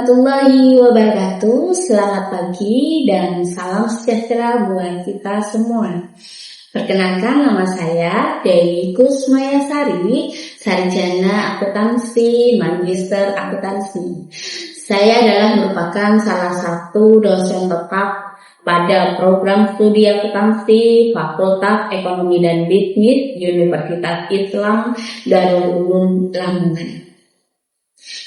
warahmatullahi wabarakatuh. Selamat pagi dan salam sejahtera buat kita semua. Perkenalkan, nama saya Dewi Kusmayasari, sarjana akuntansi, magister akuntansi. Saya adalah merupakan salah satu dosen tetap pada program studi akuntansi Fakultas Ekonomi dan Bisnis Universitas Islam Darul Ulum Lamongan.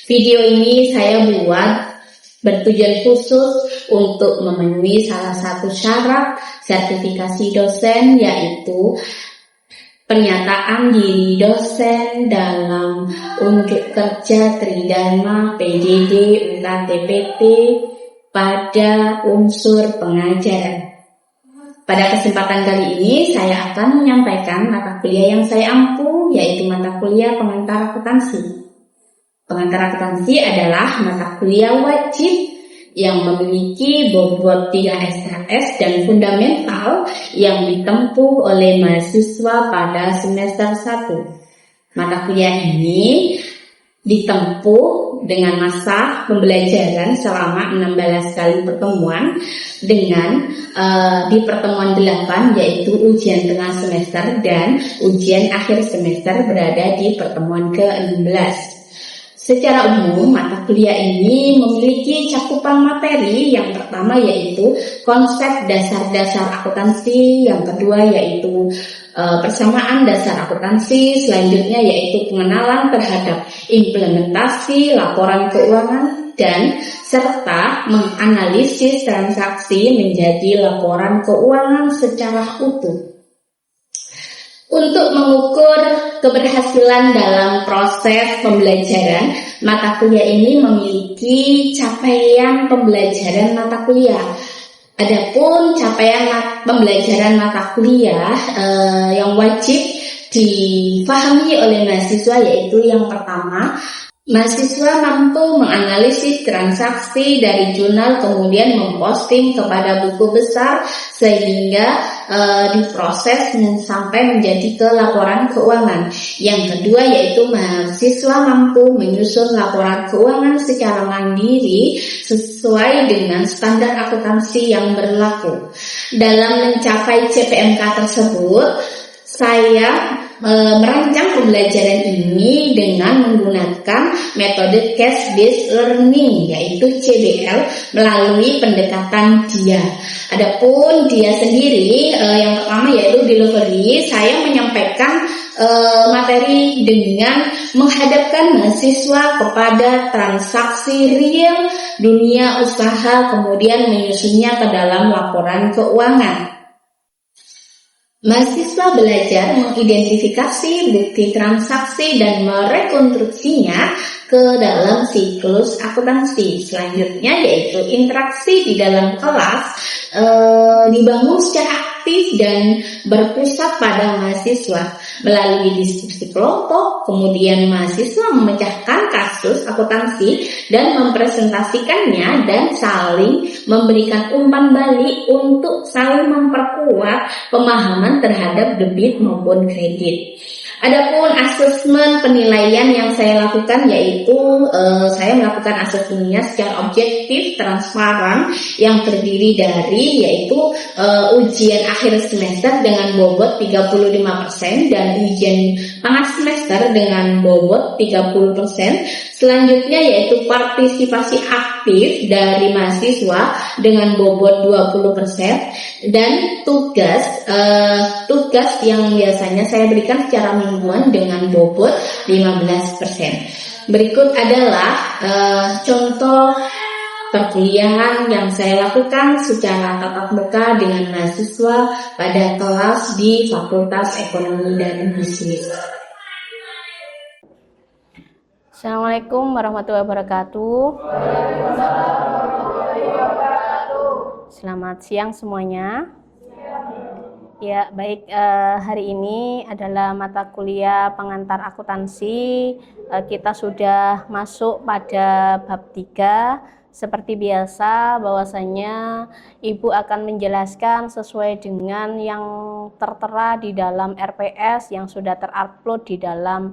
Video ini saya buat bertujuan khusus untuk memenuhi salah satu syarat sertifikasi dosen, yaitu pernyataan diri dosen dalam unjuk kerja Tridharma PJJ UKT-PT pada unsur pengajaran. Pada kesempatan kali ini saya akan menyampaikan mata kuliah yang saya ampu, yaitu mata kuliah pengantar akuntansi. Pengantar akuntansi adalah mata kuliah wajib yang memiliki bobot 3 SKS dan fundamental yang ditempuh oleh mahasiswa pada semester 1. Mata kuliah ini ditempuh dengan masa pembelajaran selama 16 kali pertemuan dengan di pertemuan 8 yaitu ujian tengah semester dan ujian akhir semester berada di pertemuan ke-16. Secara umum, mata kuliah ini memiliki cakupan materi. Yang pertama yaitu konsep dasar-dasar akuntansi, yang kedua yaitu persamaan dasar akuntansi, selanjutnya yaitu pengenalan terhadap implementasi laporan keuangan, dan serta menganalisis transaksi menjadi laporan keuangan secara utuh. Untuk mengukur keberhasilan dalam proses pembelajaran, mata kuliah ini memiliki capaian pembelajaran mata kuliah. Adapun capaian pembelajaran mata kuliah yang wajib difahami oleh mahasiswa yaitu yang pertama, mahasiswa mampu menganalisis transaksi dari jurnal kemudian memposting kepada buku besar sehingga diproses sampai menjadi ke laporan keuangan. Yang kedua yaitu mahasiswa mampu menyusun laporan keuangan secara mandiri sesuai dengan standar akuntansi yang berlaku. Dalam mencapai CPMK tersebut, saya merancang pembelajaran ini dengan menggunakan metode case-based learning yaitu CBL melalui pendekatan dia. Adapun dia sendiri yang pertama yaitu delivery, saya menyampaikan materi dengan menghadapkan mahasiswa kepada transaksi real dunia usaha kemudian menyusunnya ke dalam laporan keuangan. Mahasiswa belajar mengidentifikasi bukti transaksi dan merekonstruksinya ke dalam siklus akuntansi. Selanjutnya yaitu interaksi di dalam kelas dibangun secara aktif dan berpusat pada mahasiswa melalui diskusi kelompok. Kemudian mahasiswa memecahkan kasus akuntansi dan mempresentasikannya dan saling memberikan umpan balik untuk saling memperkuat pemahaman terhadap debit maupun kredit. Adapun asesmen penilaian yang saya lakukan yaitu saya melakukan asesmennya secara objektif, transparan yang terdiri dari yaitu ujian akhir semester dengan bobot 35% dan ujian tengah semester dengan bobot 30%. Selanjutnya yaitu partisipasi aktif dari mahasiswa dengan bobot 20% dan tugas yang biasanya saya berikan secara mingguan dengan bobot 15%. Berikut adalah contoh perkuliahan yang saya lakukan secara tatap muka dengan mahasiswa pada kelas di Fakultas Ekonomi dan Bisnis. Assalamualaikum warahmatullahi wabarakatuh. Selamat siang semuanya. Ya, baik, hari ini adalah mata kuliah pengantar akuntansi. Kita sudah masuk pada bab 3. Seperti biasa, bahwasanya Ibu akan menjelaskan sesuai dengan yang tertera di dalam RPS yang sudah terupload di dalam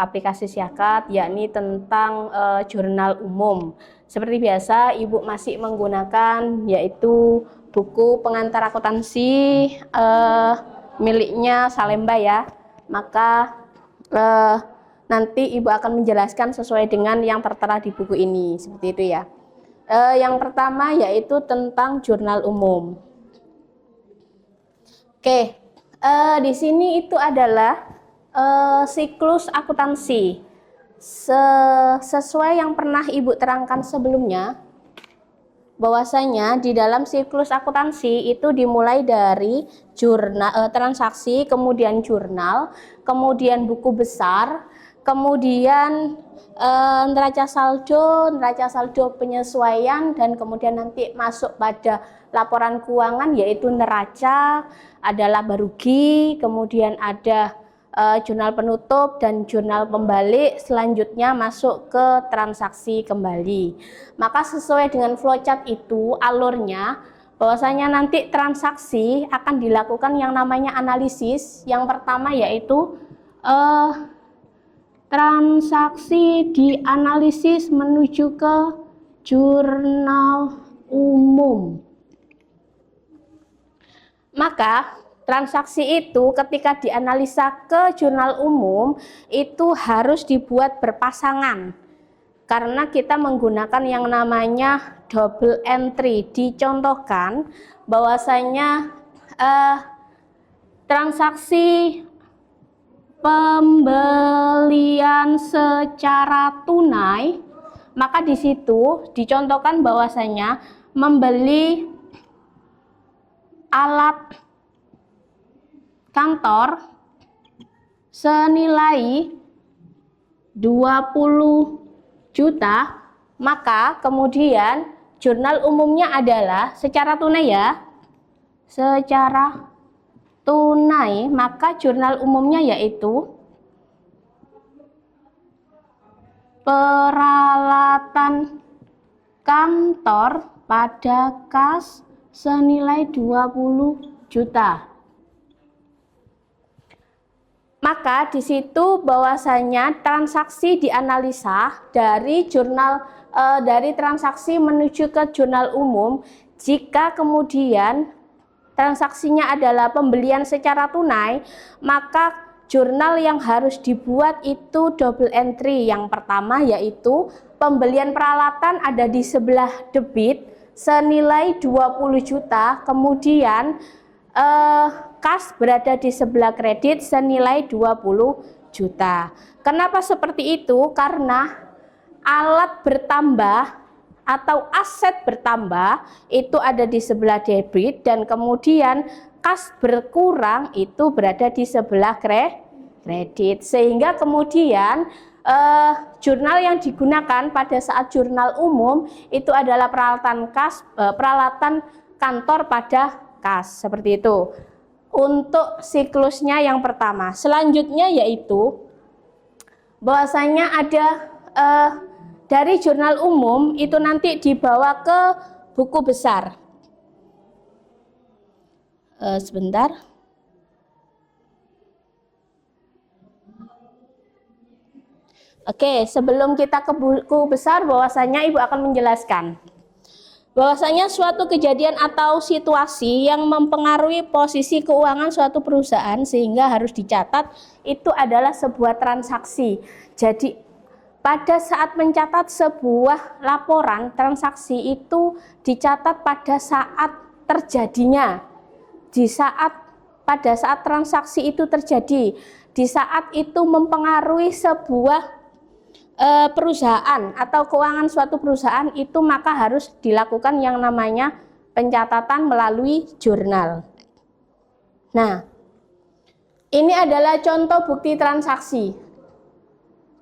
aplikasi Syakat, yakni tentang jurnal umum. Seperti biasa, Ibu masih menggunakan yaitu buku pengantar akuntansi miliknya Salemba ya. Maka nanti Ibu akan menjelaskan sesuai dengan yang tertera di buku ini, seperti itu ya. Yang pertama yaitu tentang jurnal umum. Oke, di sini itu adalah siklus akuntansi. Sesuai yang pernah Ibu terangkan sebelumnya, bahwasanya di dalam siklus akuntansi itu dimulai dari jurnal transaksi, kemudian jurnal, kemudian buku besar, kemudian neraca saldo penyesuaian, dan kemudian nanti masuk pada laporan keuangan yaitu neraca, ada laba rugi, kemudian ada jurnal penutup dan jurnal pembalik, selanjutnya masuk ke transaksi kembali. Maka sesuai dengan flowchart itu alurnya, bahwasanya nanti transaksi akan dilakukan yang namanya analisis. Yang pertama yaitu transaksi dianalisis menuju ke jurnal umum. Maka transaksi itu ketika dianalisa ke jurnal umum itu harus dibuat berpasangan karena kita menggunakan yang namanya double entry. Dicontohkan bahwasanya transaksi pembelian secara tunai, maka di situ dicontohkan bahwasanya membeli alat kantor senilai 20 juta, maka kemudian jurnal umumnya adalah secara tunai ya, secara tunai, maka jurnal umumnya yaitu peralatan kantor pada kas senilai 20 juta. Maka di situ bahwasanya transaksi dianalisa dari jurnal dari transaksi menuju ke jurnal umum. Jika kemudian transaksinya adalah pembelian secara tunai, maka jurnal yang harus dibuat itu double entry. Yang pertama yaitu pembelian peralatan ada di sebelah debit senilai 20 juta, kemudian kas berada di sebelah kredit senilai 20 juta. Kenapa seperti itu? Karena alat bertambah atau aset bertambah itu ada di sebelah debit, dan kemudian kas berkurang itu berada di sebelah kredit. Sehingga kemudian jurnal yang digunakan pada saat jurnal umum itu adalah peralatan kantor pada kas, seperti itu. Untuk siklusnya yang pertama. Selanjutnya yaitu bahwasanya ada dari jurnal umum itu nanti dibawa ke buku besar. Sebentar. Oke, sebelum kita ke buku besar, bahwasanya Ibu akan menjelaskan bahwasanya suatu kejadian atau situasi yang mempengaruhi posisi keuangan suatu perusahaan sehingga harus dicatat itu adalah sebuah transaksi. Jadi pada saat mencatat sebuah laporan transaksi itu dicatat pada saat terjadinya, pada saat transaksi itu terjadi, di saat itu mempengaruhi sebuah perusahaan atau keuangan suatu perusahaan itu, maka harus dilakukan yang namanya pencatatan melalui jurnal. Nah, ini adalah contoh bukti transaksi.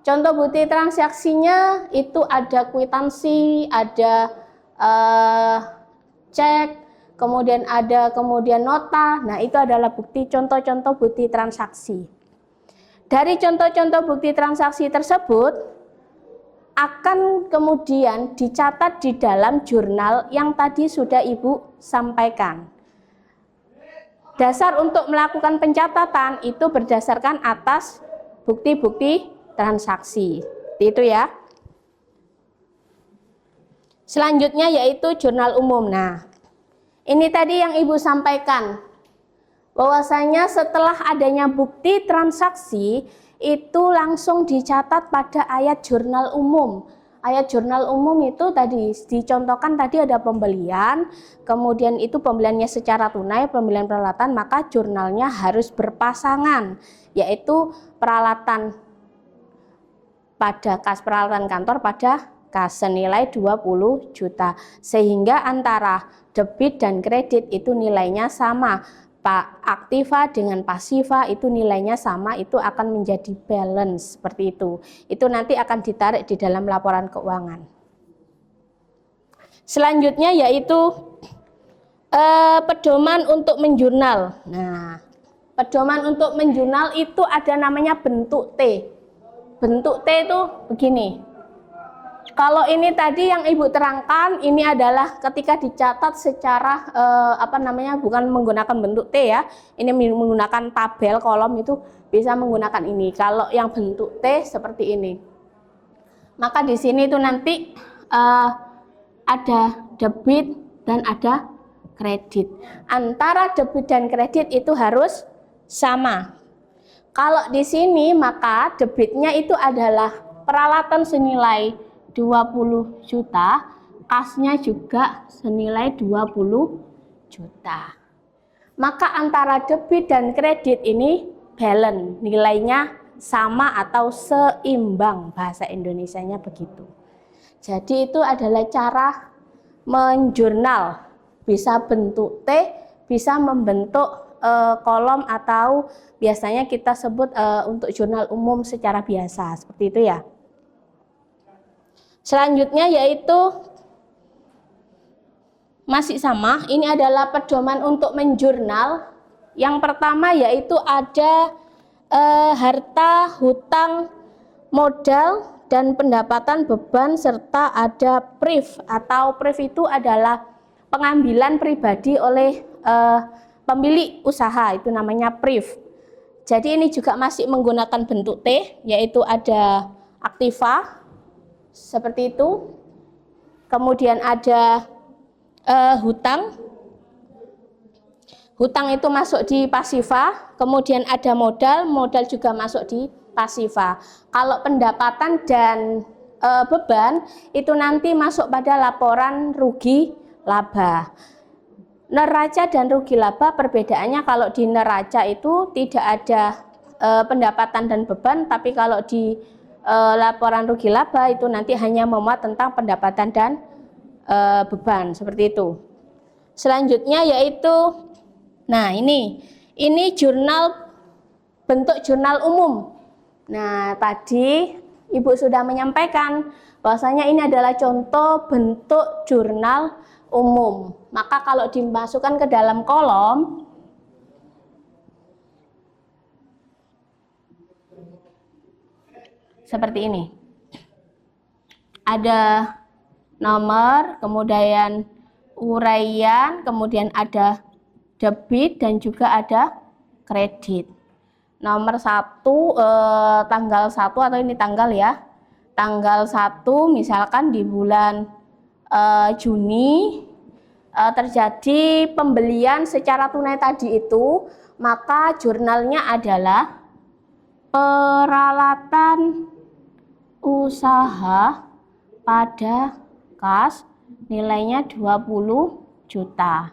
Contoh bukti transaksinya itu ada kwitansi, ada cek, kemudian ada nota. Nah, itu adalah contoh-contoh bukti transaksi. Dari contoh-contoh bukti transaksi tersebut akan kemudian dicatat di dalam jurnal yang tadi sudah Ibu sampaikan. Dasar untuk melakukan pencatatan itu berdasarkan atas bukti-bukti transaksi. Itu ya. Selanjutnya yaitu jurnal umum. Nah, ini tadi yang Ibu sampaikan, bahwasanya setelah adanya bukti transaksi itu langsung dicatat pada ayat jurnal umum. Ayat jurnal umum itu tadi dicontohkan, tadi ada pembelian, kemudian itu pembeliannya secara tunai, pembelian peralatan, maka jurnalnya harus berpasangan, yaitu peralatan pada kas, peralatan kantor pada kas senilai 20 juta. Sehingga antara debit dan kredit itu nilainya sama. Aktiva dengan pasiva itu nilainya sama, itu akan menjadi balance seperti itu. Itu nanti akan ditarik di dalam laporan keuangan. Selanjutnya yaitu pedoman untuk menjurnal. Nah, pedoman untuk menjurnal itu ada namanya bentuk T. Bentuk T itu begini. Kalau ini tadi yang Ibu terangkan, ini adalah ketika dicatat secara bukan menggunakan bentuk T ya. Ini menggunakan tabel kolom, itu bisa menggunakan ini. Kalau yang bentuk T seperti ini. Maka di sini itu nanti ada debit dan ada kredit. Antara debit dan kredit itu harus sama. Kalau di sini maka debitnya itu adalah peralatan senilai 20 juta, kasnya juga senilai 20 juta. Maka antara debit dan kredit ini balance, nilainya sama atau seimbang, bahasa Indonesianya begitu. Jadi itu adalah cara menjurnal, bisa bentuk T, bisa membentuk kolom, atau biasanya kita sebut untuk jurnal umum secara biasa, seperti itu ya. Selanjutnya yaitu masih sama, ini adalah pedoman untuk menjurnal. Yang pertama yaitu ada harta, hutang, modal, dan pendapatan, beban, serta ada priv, atau priv itu adalah pengambilan pribadi oleh pemilik usaha, itu namanya priv. Jadi ini juga masih menggunakan bentuk T, yaitu ada aktiva seperti itu, kemudian ada hutang. Hutang itu masuk di pasiva, kemudian ada modal, modal juga masuk di pasiva. Kalau pendapatan dan beban itu nanti masuk pada laporan rugi laba. Neraca dan rugi laba perbedaannya, kalau di neraca itu tidak ada pendapatan dan beban, tapi kalau di laporan rugi laba itu nanti hanya memuat tentang pendapatan dan beban, seperti itu. Selanjutnya yaitu, nah ini jurnal, bentuk jurnal umum. Nah tadi Ibu sudah menyampaikan bahwasanya ini adalah contoh bentuk jurnal umum. Maka kalau dimasukkan ke dalam kolom, seperti ini. Ada nomor, kemudian uraian, kemudian ada debit dan juga ada kredit. Nomor 1 tanggal 1, atau ini tanggal ya. Tanggal 1 misalkan di bulan Juni terjadi pembelian secara tunai tadi itu, maka jurnalnya adalah peralatan usaha pada kas nilainya 20 juta.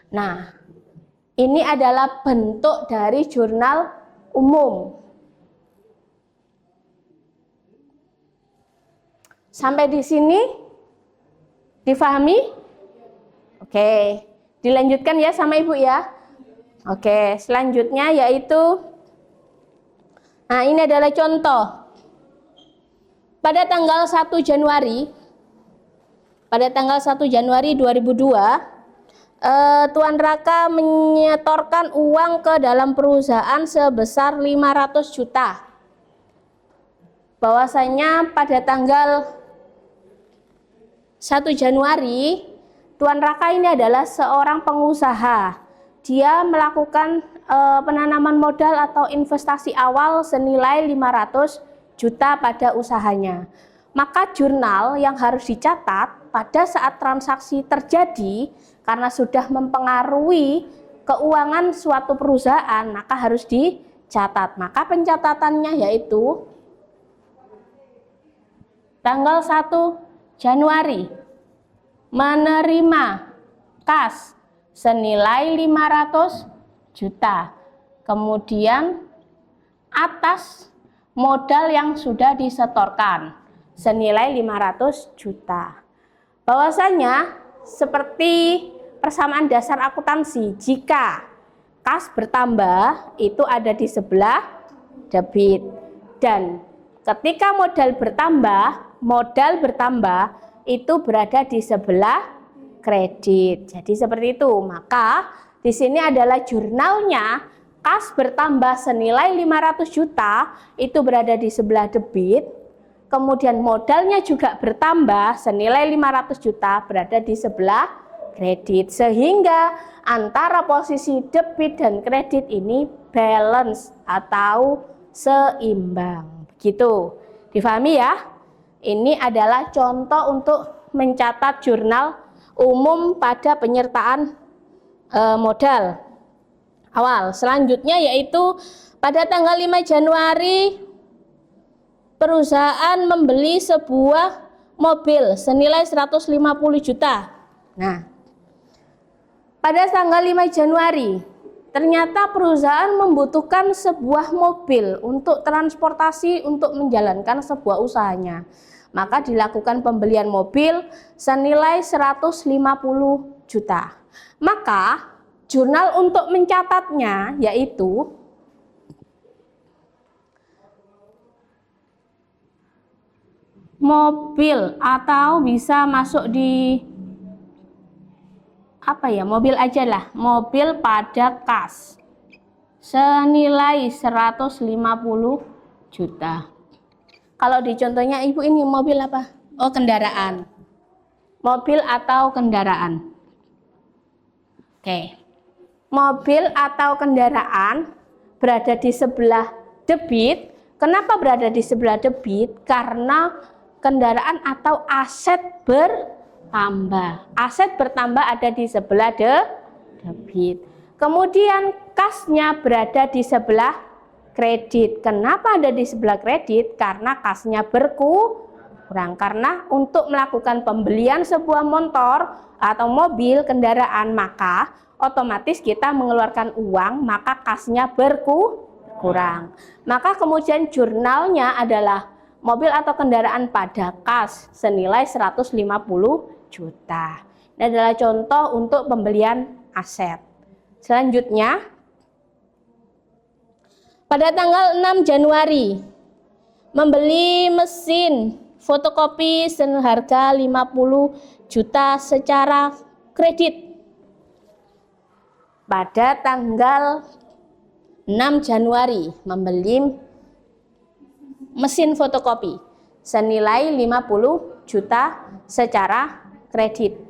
Nah, ini adalah bentuk dari jurnal umum. Sampai di sini difahami? Oke, dilanjutkan ya sama Ibu ya. Oke, selanjutnya yaitu, nah ini adalah contoh. Pada tanggal 1 Januari 2002, Tuan Raka menyetorkan uang ke dalam perusahaan sebesar 500 juta. Bahwasanya pada tanggal 1 Januari, Tuan Raka ini adalah seorang pengusaha. Dia melakukan penanaman modal atau investasi awal senilai 500 juta pada usahanya. maka jurnal yang harus dicatat pada saat transaksi terjadi karena sudah mempengaruhi keuangan suatu perusahaan, maka harus dicatat. Maka pencatatannya yaitu tanggal 1 Januari menerima kas senilai 500 juta. Kemudian atas modal yang sudah disetorkan senilai 500 juta. Bahwasanya seperti persamaan dasar akuntansi, jika kas bertambah itu ada di sebelah debit, dan ketika modal bertambah itu berada di sebelah kredit. Jadi seperti itu. Maka di sini adalah jurnalnya, kas bertambah senilai 500 juta itu berada di sebelah debit. Kemudian modalnya juga bertambah senilai 500 juta berada di sebelah kredit. Sehingga antara posisi debit dan kredit ini balance atau seimbang. Begitu. Difahami ya? Ini adalah contoh untuk mencatat jurnal umum pada penyertaan modal awal. Selanjutnya yaitu pada tanggal 5 Januari perusahaan membeli sebuah mobil senilai 150 juta. Nah, pada tanggal 5 Januari ternyata perusahaan membutuhkan sebuah mobil untuk transportasi untuk menjalankan sebuah usahanya. Maka dilakukan pembelian mobil senilai 150 juta. Maka jurnal untuk mencatatnya yaitu mobil, atau bisa masuk di mobil aja lah, mobil pada kas senilai 150 juta. Kalau di contohnya ibu ini mobil apa? Oh, kendaraan. Mobil atau kendaraan. Oke. Mobil atau kendaraan berada di sebelah debit. Kenapa berada di sebelah debit? Karena kendaraan atau aset bertambah. Aset bertambah ada di sebelah debit. Kemudian kasnya berada di sebelah kredit. Kenapa ada di sebelah kredit? Karena kasnya berkurang. Karena untuk melakukan pembelian sebuah motor atau mobil kendaraan, maka otomatis kita mengeluarkan uang, maka kasnya berkurang. Maka kemudian jurnalnya adalah mobil atau kendaraan pada kas senilai 150 juta. Ini adalah contoh untuk pembelian aset. Selanjutnya, pada tanggal 6 Januari membeli mesin fotokopi seharga 50 juta secara kredit. Pada tanggal 6 Januari membeli mesin fotokopi senilai 50 juta secara kredit.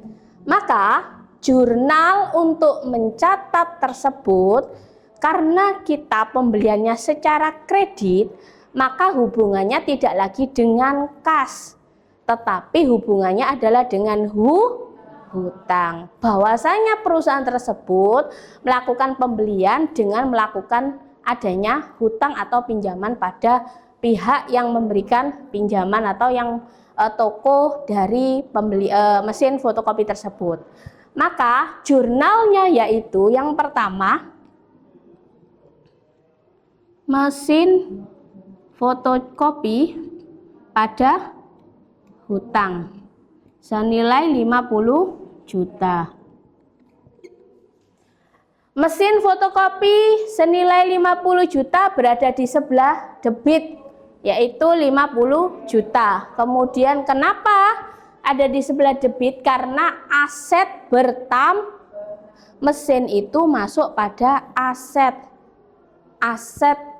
Maka jurnal untuk mencatat tersebut, karena kita pembeliannya secara kredit, maka hubungannya tidak lagi dengan kas, tetapi hubungannya adalah dengan hutang. Bahwasanya perusahaan tersebut melakukan pembelian dengan melakukan adanya hutang atau pinjaman pada pihak yang memberikan pinjaman atau yang toko dari pembeli mesin fotokopi tersebut. Maka jurnalnya yaitu yang pertama, mesin fotokopi pada hutang senilai 50 juta. Mesin fotokopi senilai 50 juta berada di sebelah debit, yaitu 50 juta. Kemudian kenapa ada di sebelah debit? Karena aset mesin itu masuk pada aset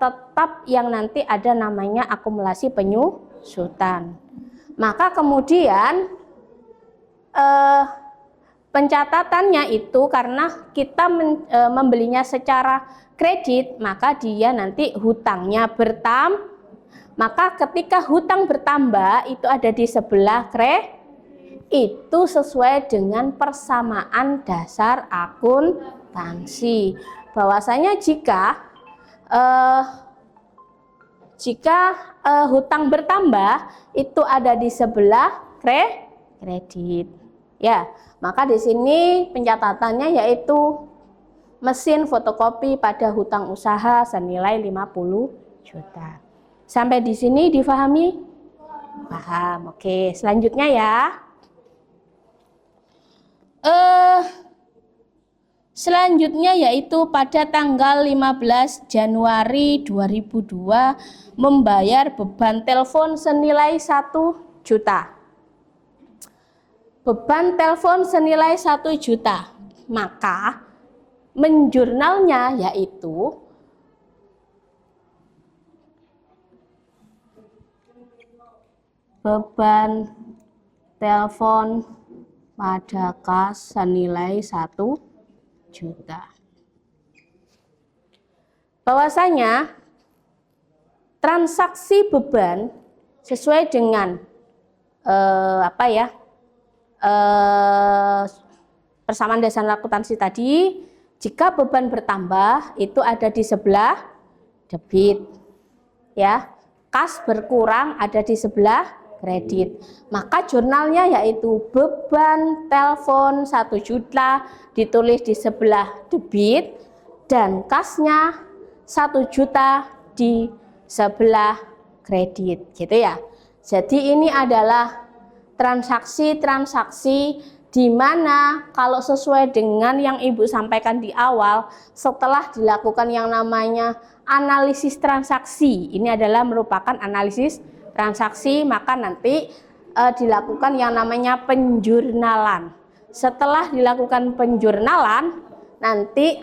tetap yang nanti ada namanya akumulasi penyusutan. Maka kemudian pencatatannya itu karena kita membelinya secara kredit, maka dia nanti hutangnya Maka ketika hutang bertambah itu ada di sebelah itu sesuai dengan persamaan dasar akuntansi. Bahwasanya jika hutang bertambah itu ada di sebelah kredit. Ya, maka di sini pencatatannya yaitu mesin fotokopi pada hutang usaha senilai 50 juta. Sampai di sini difahami? Paham. Oke, selanjutnya ya. Selanjutnya yaitu pada tanggal 15 Januari 2002 membayar beban telepon senilai 1 juta. Beban telepon senilai 1 juta. Maka menjurnalnya yaitu beban telepon pada kas senilai 1 juta. Bahwasanya transaksi beban sesuai dengan persamaan dasar akuntansi tadi, jika beban bertambah itu ada di sebelah debit, ya. Kas berkurang ada di sebelah kredit. Maka jurnalnya yaitu beban telepon 1 juta ditulis di sebelah debit dan kasnya 1 juta di sebelah kredit, gitu ya. Jadi ini adalah transaksi-transaksi di mana kalau sesuai dengan yang Ibu sampaikan di awal, setelah dilakukan yang namanya analisis transaksi, ini adalah merupakan analisis transaksi, maka nanti dilakukan yang namanya penjurnalan. Setelah dilakukan penjurnalan, nanti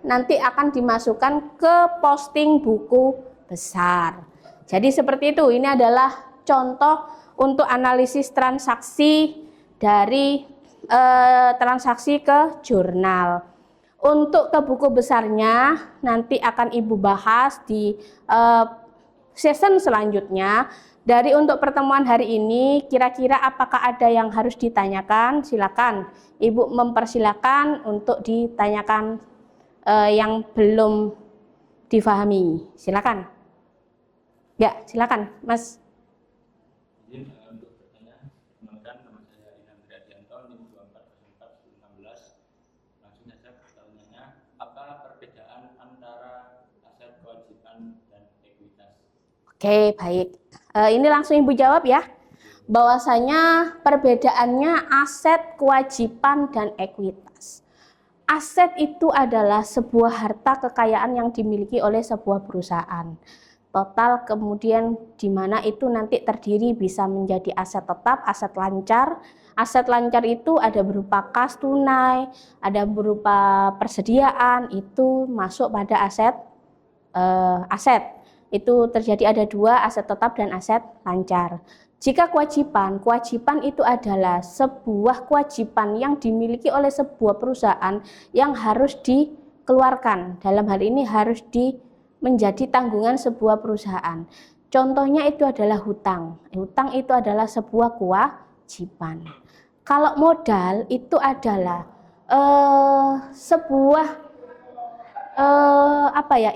nanti akan dimasukkan ke posting buku besar. Jadi seperti itu. Ini adalah contoh untuk analisis transaksi dari transaksi ke jurnal. Untuk ke buku besarnya nanti akan Ibu bahas di season selanjutnya. Dari untuk pertemuan hari ini, kira-kira apakah ada yang harus ditanyakan? Silakan Ibu mempersilakan untuk ditanyakan yang belum difahami. Silakan. Ya, silakan, Mas. Izin untuk bertanya, teman saya Inam Gradianto, NIM 2404-2016. Langsung saja pertanyaannya, apa perbedaan antara aset kewajiban dan ekuitas? Oke, baik. Ini langsung Ibu jawab ya. Bahwasanya perbedaannya aset, kewajiban, dan ekuitas. Aset itu adalah sebuah harta kekayaan yang dimiliki oleh sebuah perusahaan. Total kemudian di mana itu nanti terdiri bisa menjadi aset tetap, aset lancar. Aset lancar itu ada berupa kas tunai, ada berupa persediaan, itu masuk pada aset. Itu terjadi ada dua, aset tetap dan aset lancar. Jika kewajiban itu adalah sebuah kewajiban yang dimiliki oleh sebuah perusahaan yang harus dikeluarkan. Dalam hal ini harus menjadi tanggungan sebuah perusahaan. Contohnya itu adalah hutang. Hutang itu adalah sebuah kewajiban. Kalau modal itu adalah sebuah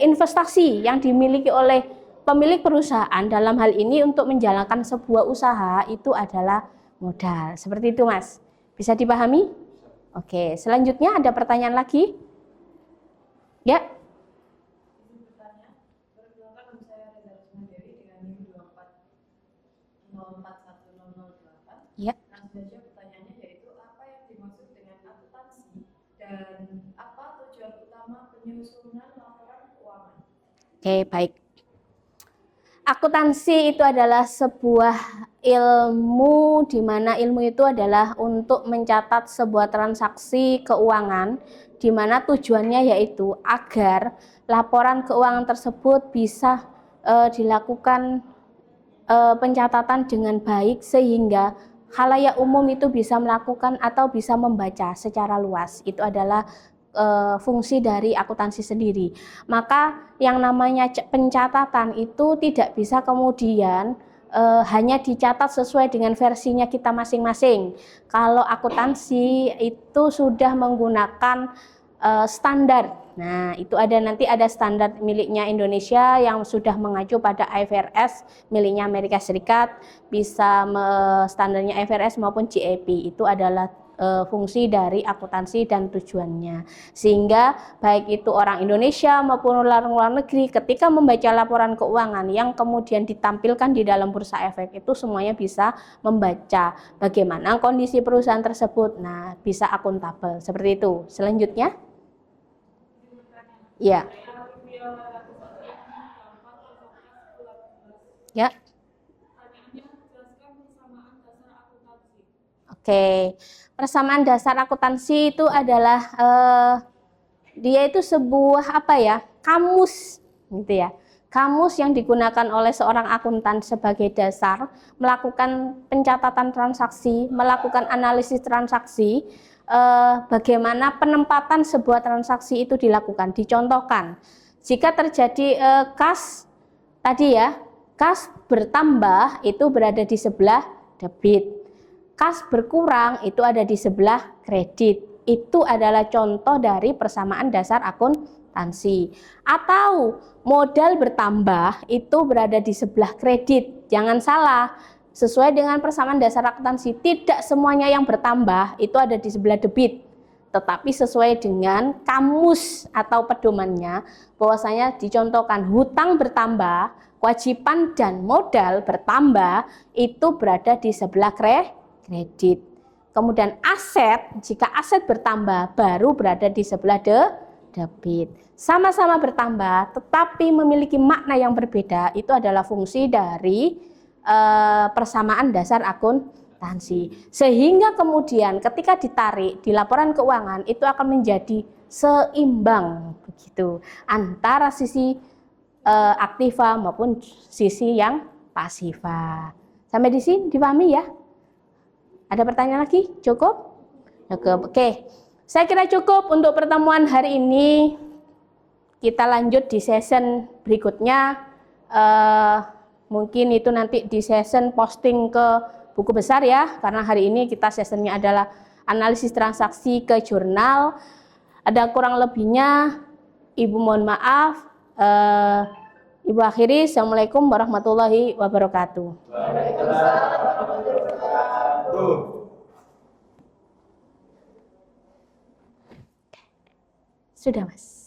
investasi yang dimiliki oleh pemilik perusahaan. Dalam hal ini untuk menjalankan sebuah usaha itu adalah modal. Seperti itu, Mas. Bisa dipahami? Oke, selanjutnya ada pertanyaan lagi? Ya. Ya. Pertanyaannya yaitu apa yang dimaksud dengan akuntansi dan apa tujuan utama penyusunan laporan keuangan? Oke, baik. Akuntansi itu adalah sebuah ilmu di mana ilmu itu adalah untuk mencatat sebuah transaksi keuangan di mana tujuannya yaitu agar laporan keuangan tersebut bisa dilakukan pencatatan dengan baik sehingga khalayak umum itu bisa melakukan atau bisa membaca secara luas. Itu adalah fungsi dari akuntansi sendiri. Maka yang namanya pencatatan itu tidak bisa kemudian hanya dicatat sesuai dengan versinya kita masing-masing. Kalau akuntansi itu sudah menggunakan standar. Nah, itu nanti ada standar miliknya Indonesia yang sudah mengacu pada IFRS miliknya Amerika Serikat, bisa standarnya IFRS maupun GAAP. Itu adalah fungsi dari akuntansi dan tujuannya. Sehingga baik itu orang Indonesia maupun luar negeri ketika membaca laporan keuangan yang kemudian ditampilkan di dalam Bursa Efek itu semuanya bisa membaca bagaimana kondisi perusahaan tersebut. Nah, bisa akuntabel. Seperti itu. Selanjutnya. Ya. Ya. Oke. Persamaan dasar akuntansi itu adalah dia itu sebuah kamus gitu ya. Kamus yang digunakan oleh seorang akuntan sebagai dasar melakukan pencatatan transaksi, melakukan analisis transaksi, bagaimana penempatan sebuah transaksi itu dilakukan. Dicontohkan, jika terjadi kas tadi ya, kas bertambah itu berada di sebelah debit, kas berkurang itu ada di sebelah kredit. Itu adalah contoh dari persamaan dasar akuntansi. Atau modal bertambah itu berada di sebelah kredit. Jangan salah, sesuai dengan persamaan dasar akuntansi, tidak semuanya yang bertambah itu ada di sebelah debit. Tetapi sesuai dengan kamus atau pedomannya, bahwasanya dicontohkan hutang bertambah, kewajiban dan modal bertambah itu berada di sebelah kredit. Kemudian aset, jika aset bertambah baru berada di sebelah debit. Sama-sama bertambah tetapi memiliki makna yang berbeda, itu adalah fungsi dari persamaan dasar akuntansi. Sehingga kemudian ketika ditarik di laporan keuangan itu akan menjadi seimbang begitu antara sisi aktiva maupun sisi yang pasifa. Sampai di sini dipahami ya? Ada pertanyaan lagi? Cukup? Cukup. Oke. Saya kira cukup untuk pertemuan hari ini. Kita lanjut di session berikutnya. Mungkin itu nanti di session posting ke buku besar ya. Karena hari ini kita sessionnya adalah analisis transaksi ke jurnal. Ada kurang lebihnya, Ibu mohon maaf. Ibu akhiri. Assalamualaikum warahmatullahi wabarakatuh. Waalaikumsalam warahmatullahi wabarakatuh. Sudah, Mas.